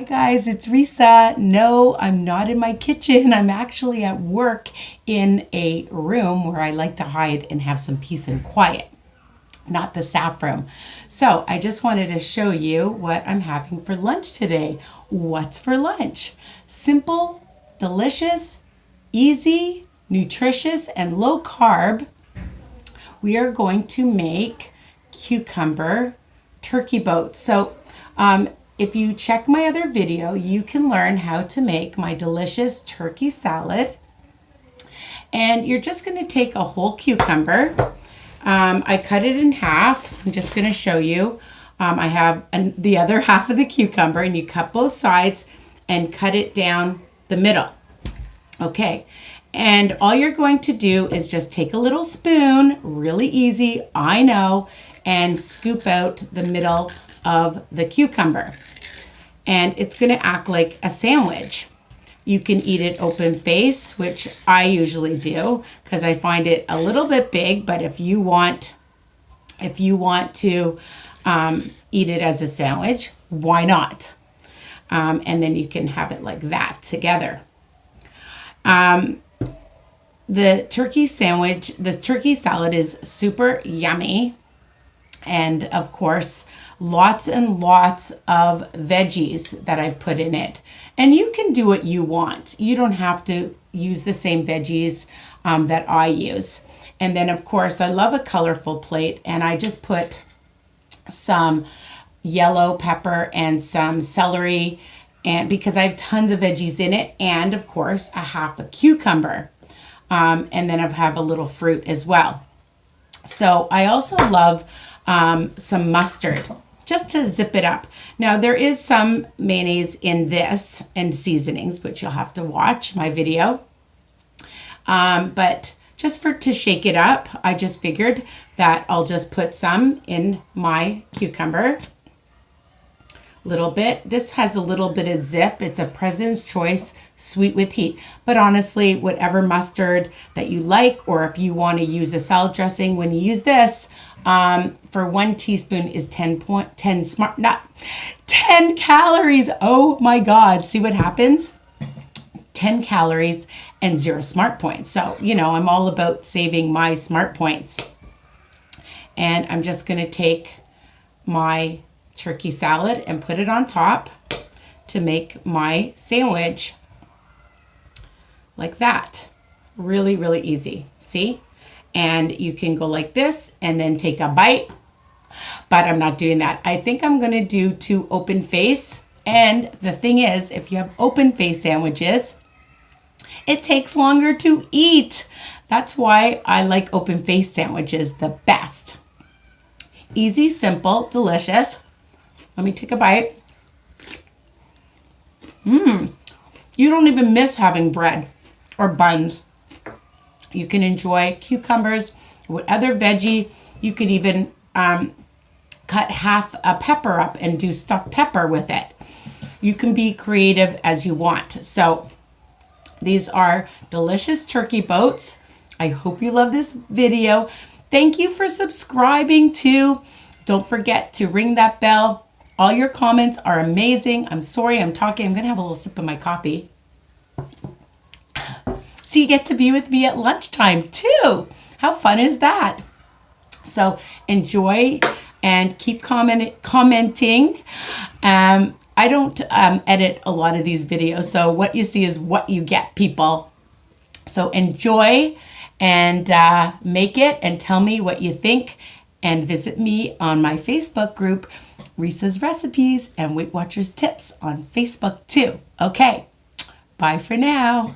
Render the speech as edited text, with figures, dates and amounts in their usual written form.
Hi guys, it's Risa. No, I'm not in my kitchen. I'm actually at work in a room where I like to hide and have some peace and quiet, not the staff room. So I just wanted to show you what I'm having for lunch today. What's for lunch? Simple, delicious, easy, nutritious, and low carb. We are going to make cucumber turkey boats. If you check my other video, you can learn how to make my delicious turkey salad. And you're just going to take a whole cucumber. I cut it in half. I'm just going to show you. I have the other half of the cucumber, and you cut both sides and cut it down the middle. Okay. And all you're going to do is just take a little spoon, really easy, I know, and scoop out the middle of the cucumber. And it's going to act like a sandwich. You can eat it open face, which I usually do because I find it a little bit big, but if you want to eat it as a sandwich, why not? And then you can have it like that together. The turkey salad is super yummy. And of course, lots and lots of veggies that I've put in it. And you can do what you want. You don't have to use the same veggies that I use. And then of course, I love a colorful plate, and I just put some yellow pepper and some celery, and because I have tons of veggies in it, and of course a half a cucumber. And then I have a little fruit as well. So I also love some mustard just to zip it up. Now there is some mayonnaise in this and seasonings, which you'll have to watch my video. But just to shake it up, I just figured that I'll just put some in my cucumber. Little bit. This has a little bit of zip. It's a President's Choice sweet with heat. But honestly, whatever mustard that you like, or if you want to use a salad dressing, when you use this, for 1 teaspoon is 10 calories. Oh my God. See what happens? 10 calories and 0 smart points. So, I'm all about saving my smart points. And I'm just going to take my turkey salad and put it on top to make my sandwich like that. Really, really easy. See? And you can go like this and then take a bite, but I'm not doing that. I think I'm going to do 2 open face. And the thing is, if you have open face sandwiches, it takes longer to eat. That's why I like open face sandwiches the best. Easy, simple, delicious. Let me take a bite. You don't even miss having bread or buns. You can enjoy cucumbers, what other veggie. You could even cut half a pepper up and do stuffed pepper with it. You can be creative as you want. So these are delicious turkey boats. I hope you love this video. Thank you for subscribing too. Don't forget to ring that bell. All your comments are amazing. I'm sorry I'm talking. I'm going to have a little sip of my coffee. So you get to be with me at lunchtime too. How fun is that? So enjoy and keep commenting. I don't edit a lot of these videos, so what you see is what you get, people. So enjoy and make it and tell me what you think, and visit me on my Facebook group, Risa's Recipes and Weight Watchers Tips on Facebook too. Okay, bye for now.